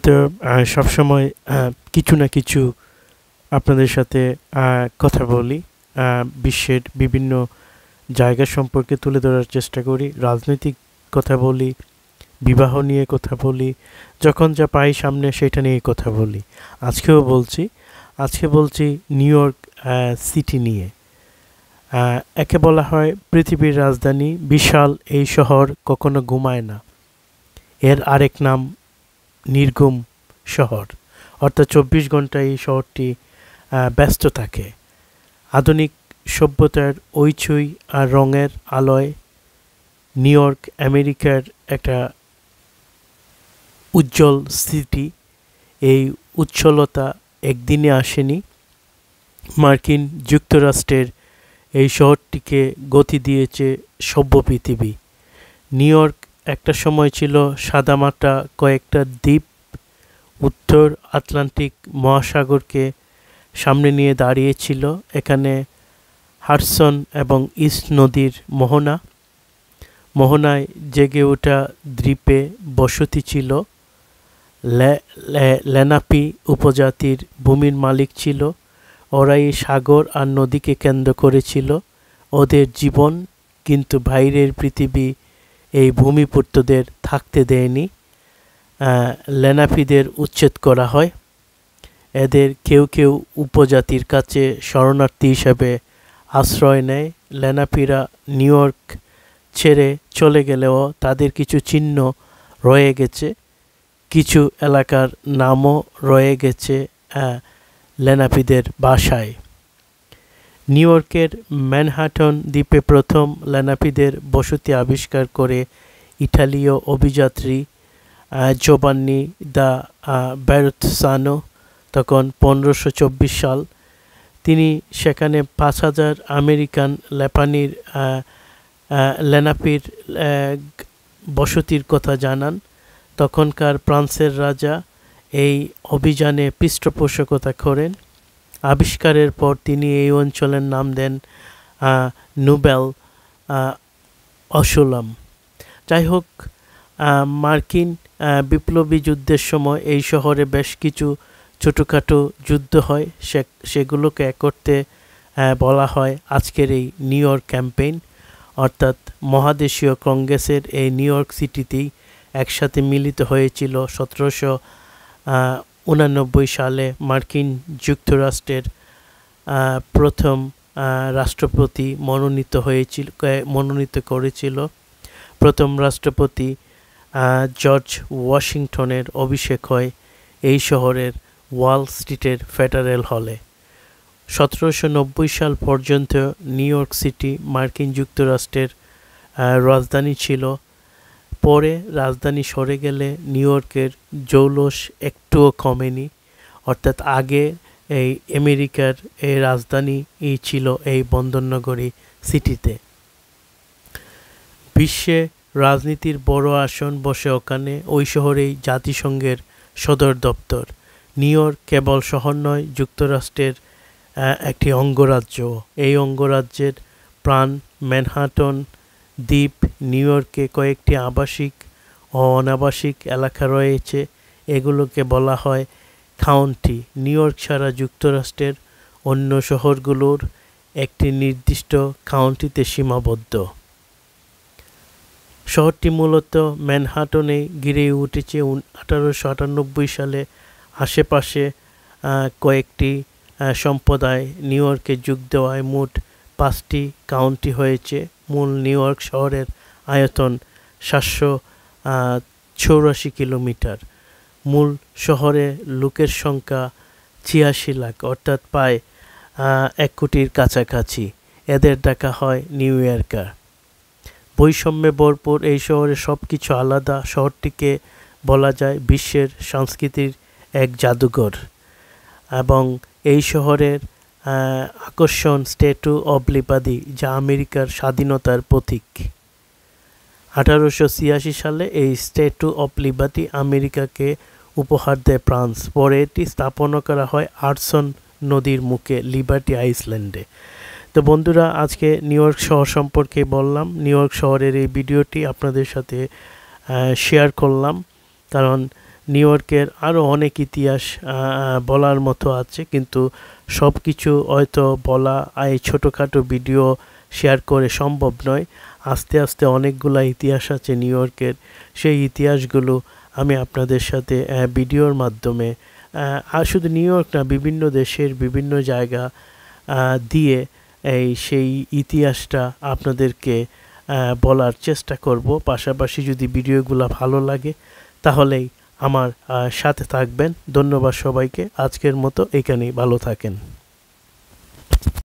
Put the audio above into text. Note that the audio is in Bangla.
তো সবসময় কিছু না কিছু আপনাদের সাথে কথা বলি, বিশ্বের বিভিন্ন জায়গা সম্পর্কে তুলে ধরার চেষ্টা করি, রাজনৈতিক কথা বলি, বিবাহ নিয়ে কথা বলি, যখন যা পাই সামনে সেটা নিয়ে কথা বলি। আজকে বলছি নিউ ইয়র্ক সিটি নিয়ে। একে বলা হয় পৃথিবীর রাজধানী, বিশাল এই শহর কখনো ঘুমায় না। এর আরেক নাম নির্ঘুম শহর, অর্থাৎ 24 ঘন্টা এই শহরটি ব্যস্ত থাকে। আধুনিক সভ্যতার ওইচই আর রঙের আলোয় নিউ ইয়র্ক আমেরিকার একটা উজ্জ্বল সিটি। এই উজ্জ্বলতা একদিনে আসেনি। মার্কিন যুক্তরাষ্ট্রের এই শহরটিকে গতি দিয়েছে সভ্য পৃথিবী। নিউ ইয়র্ক একটা সময় ছিল সাদামাটা কয়েকটা দ্বীপ, উত্তর আটলান্টিক মহাসাগরকে সামনে নিয়ে দাঁড়িয়েছিল। এখানে হাডসন এবং ইস্ট নদীর মোহনায় জেগে ওঠা দ্বীপে বসতি ছিল। লেনাপি উপজাতির ভূমির মালিক ছিল। ওরাই সাগর আর নদীকে কেন্দ্র করেছিল ওদের জীবন, কিন্তু বাইরের পৃথিবী এই ভূমিপুত্রদের থাকতে দেয়নি। লেনাপিদের উচ্ছেদ করা হয়। এদের কেউ কেউ উপজাতির কাছে শরণার্থী হিসেবে আশ্রয় নেয়। লেনাপিরা নিউ ইয়র্ক ছেড়ে চলে গেলেও তাদের কিছু চিহ্ন রয়ে গেছে, কিছু এলাকার নামও রয়ে গেছে লেনাপিদের বাসায়। নিউ ইয়র্কের ম্যানহাটন দ্বীপে প্রথম লেনাপিদের বসতি আবিষ্কার করে ইটালীয় অভিযাত্রী জোবান্নি দা ব্যারোৎসানো, তখন 1524 সাল। তিনি সেখানে 5000 আমেরিকান লেনাপির বসতির কথা জানান। তখনকার ফ্রান্সের রাজা এই অভিযানে পৃষ্ঠপোষকতা করেন। আবিষ্কারের পর তিনি এই অঞ্চলের নাম দেন নোবেল অসুলাম। যাই হোক, মার্কিন বিপ্লবী যুদ্ধের সময় এই শহরে বেশ কিছু ছোটোখাটো যুদ্ধ হয়। সেগুলোকে একত্রে বলা হয় আজকের এই নিউ ইয়র্ক ক্যাম্পেইন, অর্থাৎ মহাদেশীয় কংগ্রেসের এই নিউ ইয়র্ক সিটিতেই একসাথে মিলিত হয়েছিল 1789 সালে। মার্কিন যুক্তরাষ্ট্রের প্রথম রাষ্ট্রপতি মনোনীত করেছিল। প্রথম রাষ্ট্রপতি জর্জ ওয়াশিংটনের অভিষেক হয় এই শহরের ওয়াল স্ট্রিটের ফেডারেল হলে। 1790 সাল পর্যন্ত নিউ ইয়র্ক সিটি মার্কিন যুক্তরাষ্ট্রের রাজধানী ছিল। পরে রাজধানী সরে গেলে নিউ ইয়র্কের জৌলুস একটুও কমেনি, অর্থাৎ আগে এই আমেরিকার এই রাজধানী ছিল এই বন্দরনগরী সিটিতে। বিশ্বে রাজনীতির বড় আসন বসে ওখানে। ওই শহরেই জাতিসংঘের সদর দপ্তর। নিউ ইয়র্ক কেবল শহর নয়, যুক্তরাষ্ট্রের একটি অঙ্গরাজ্য। এই অঙ্গরাজ্যের প্রাণ ম্যানহাটন দ্বীপ। নিউ ইয়র্কে কয়েকটি আবাসিক ও অনাবাসিক এলাকা রয়েছে, এগুলোকে বলা হয় কাউন্টি। নিউ ইয়র্ক ছাড়া যুক্তরাষ্ট্রের অন্য শহরগুলোর একটি নির্দিষ্ট কাউন্টিতে সীমাবদ্ধ। শহরটি মূলত ম্যানহাটনে ঘিরে উঠেছে। 1898 সালে আশেপাশে কয়েকটি সম্প্রদায় নিউ ইয়র্কে যোগ দেওয়ায় মোট 5টি কাউন্টি হয়েছে। মূল নিউ ইয়র্ক শহরের আয়তন 784 কিলোমিটার। মূল শহরে লোকের সংখ্যা 86 লাখ, অর্থাৎ প্রায় 1 কোটির কাছাকাছি। এদের ডাকা হয় নিউ ইয়র্কার। বৈষম্যে ভরপুর এই শহরে সব কিছু আলাদা। শহরটিকে বলা যায় বিশ্বের সংস্কৃতির এক জাদুঘর। এবং এই শহরের আকর্ষণ স্ট্যাচু অব লিবার্টি, যা আমেরিকার স্বাধীনতার প্রতীক। 1886 সালে এই স্ট্যাচু অব লিবার্টি আমেরিকাকে উপহার দেয় ফ্রান্স। পরে এটি স্থাপন করা হয় হাডসন নদীর মুখে লিবার্টি আইল্যান্ডে। তো বন্ধুরা, আজকে নিউ ইয়র্ক শহর সম্পর্কে বললাম। নিউ ইয়র্ক শহরের এই ভিডিওটি আপনাদের সাথে শেয়ার করলাম, কারণ নিউ ইয়র্কের আরও অনেক ইতিহাস বলার মতো আছে, কিন্তু সব কিছু হয়তো বলা এই ছোটোখাটো ভিডিও শেয়ার করে সম্ভব নয়। আস্তে আস্তে অনেকগুলা ইতিহাস আছে নিউ ইয়র্কের, সেই ইতিহাসগুলো আমি আপনাদের সাথে ভিডিওর মাধ্যমে আর শুধু নিউ ইয়র্ক না, বিভিন্ন দেশের বিভিন্ন জায়গা দিয়ে সেই ইতিহাসটা আপনাদেরকে বলার চেষ্টা করব। পাশাপাশি যদি ভিডিওগুলো ভালো লাগে তাহলেই আমার সাথে থাকবেন। ধন্যবাদ সবাইকে। আজকের মতো এখানেই, ভালো থাকেন।